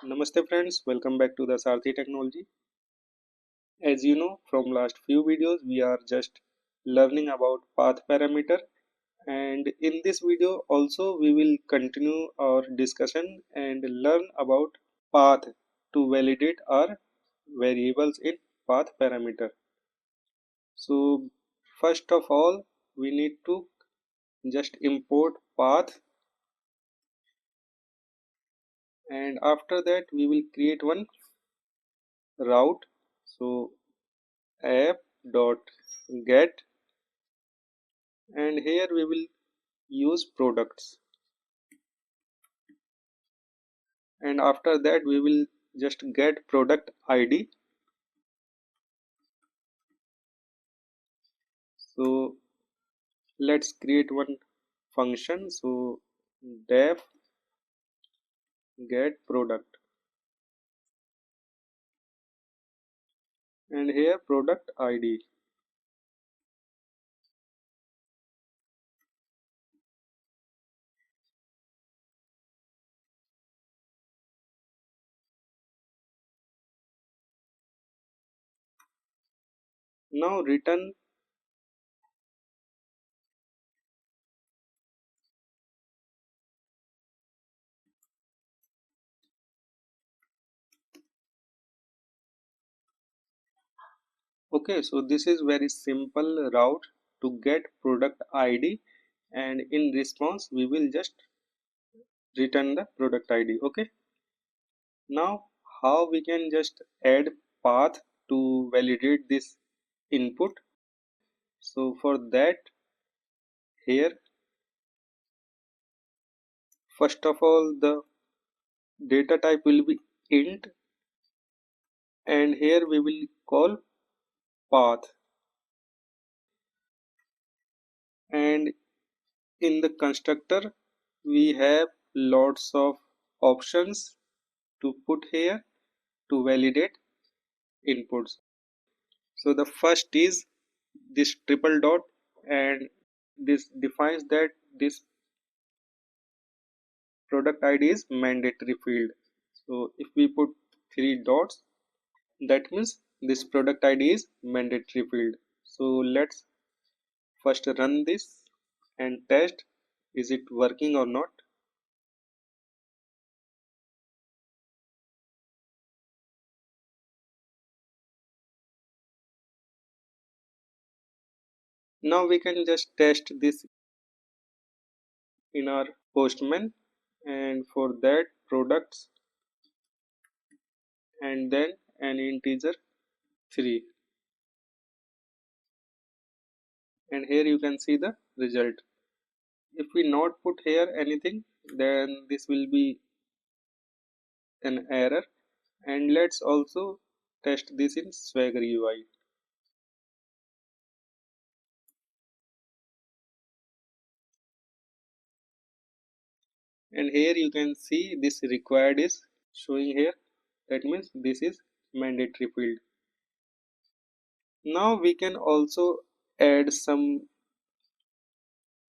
Namaste friends, welcome back to the Sarthi Technology. As you know from last few videos, we are just learning about path parameter, and in this video also we will continue our discussion and learn about path to validate our variables in path parameter. So first of all, we need to just import path, and after that we will create one route. So app dot get, and here we will use products, and after that we will just get product id. So let's create one function. So def get product, and here product id. Now return. Okay, so this is very simple route to get product id, and in response we will just return the product id. Okay, now how we can just add path to validate this input. So for that, here first of all the data type will be int, and here we will call path, and in the constructor we have lots of options to put here to validate inputs. So the first is this triple dot, and this defines that this product id is mandatory field. So if we put three dots, that means this product id is mandatory field. So let's first run this and test is it working or not. Now we can just test this in our postman, and for that products and then an integer 3, and here you can see the result. If we not put here anything, then this will be an error. And let's also test this in Swagger UI. And here you can see this required is showing here. That means this is mandatory field. Now we can also add some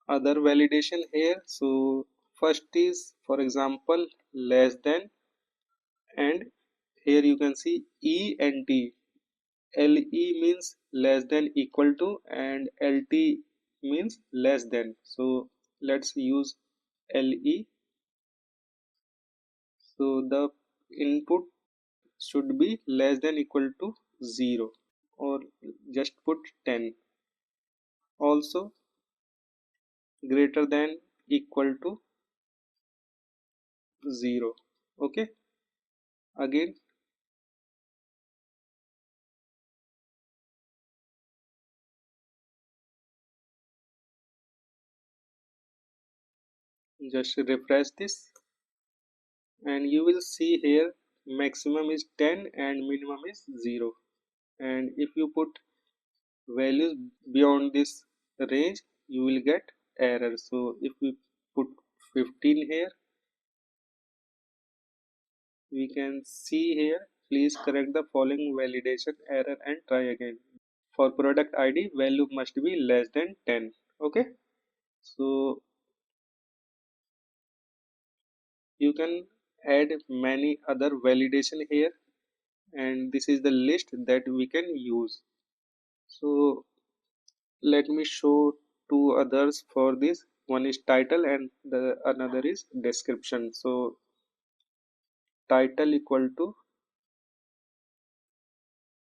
other validation here. So first is, for example, less than, and here you can see E and T. LE means less than equal to, and LT means less than. So let's use LE. So the input should be less than equal to 0, or just put 10. Also greater than equal to 0. Okay, again just refresh this, and you will see here maximum is 10 and minimum is 0. And if you put values beyond this range, you will get error. So if we put 15 here, we can see here, please correct the following validation error and try again. For product id, value must be less than 10. Okay, so you can add many other validation here, and this is the list that we can use. So let me show two others for this. One is title and the another is description. So title equal to,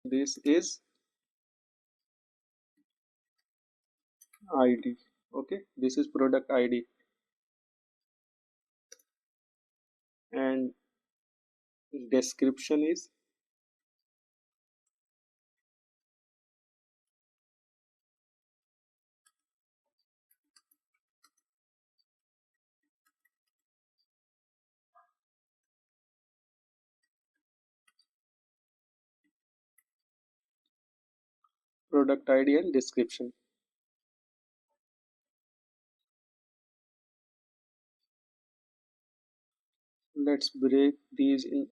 this is ID. Okay, this is product ID, and description is product ID and description. Let's break these in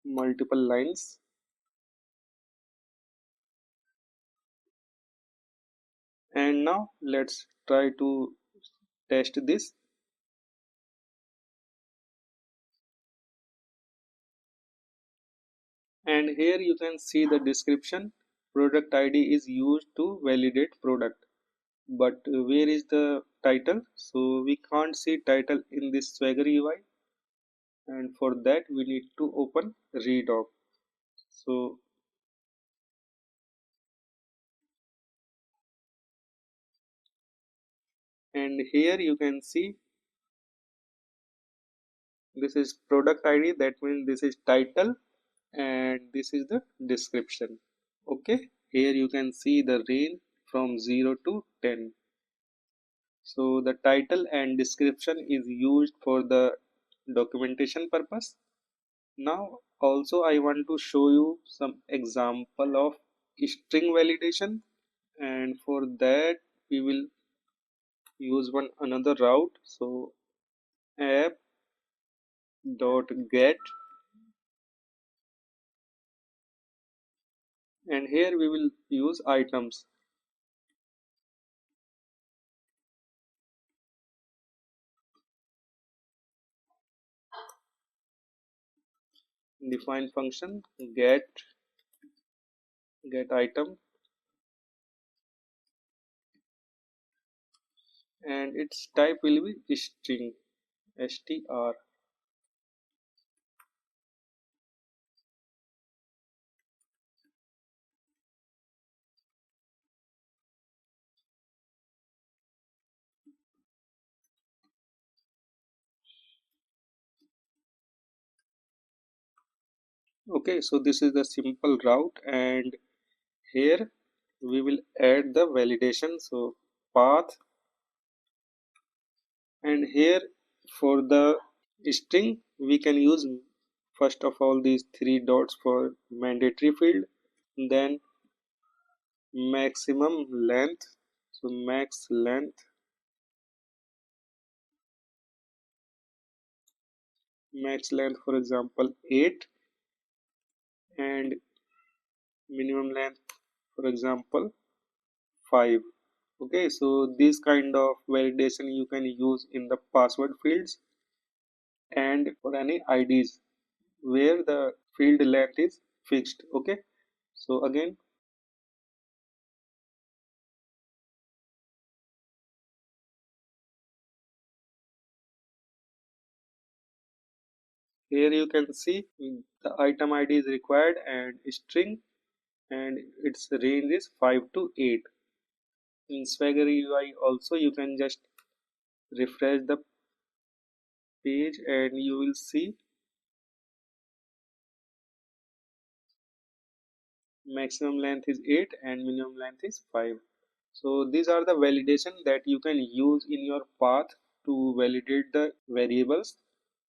multiple lines. And now let's try to test this. And here you can see the description. Product ID is used to validate product. But where is the title? So we can't see title in this Swagger UI, and for that we need to open redoc. So and here you can see this is product ID, that means this is title and this is the description. Okay, here you can see the range from 0 to 10. So the title and description is used for the documentation purpose. Now also I want to show you some example of string validation, and for that we will use one another route. So app dot get, and here we will use items. Define function get item, and its type will be string str. Okay, so this is the simple route, and here we will add the validation. So path, and here for the string we can use first of all these three dots for mandatory field, then maximum length, so max length for example 8, and minimum length for example 5. Okay, so this kind of validation you can use in the password fields and for any IDs where the field length is fixed. Okay, so again here you can see the item ID is required and string, and its range is 5 to 8. In Swagger UI also you can just refresh the page and you will see maximum length is 8 and minimum length is 5. So these are the validation that you can use in your path to validate the variables.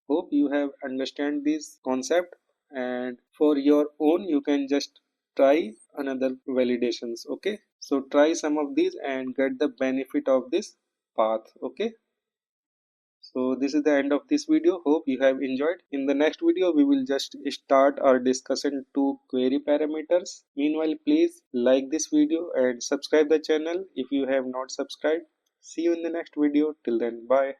Hope you have understand this concept, and for your own you can just try another validations. Okay, so try some of these and get the benefit of this path. Okay, so this is the end of this video. Hope you have enjoyed. In the next video we will just start our discussion to query parameters. Meanwhile, please like this video and subscribe the channel if you have not subscribed. See you in the next video. Till then, bye.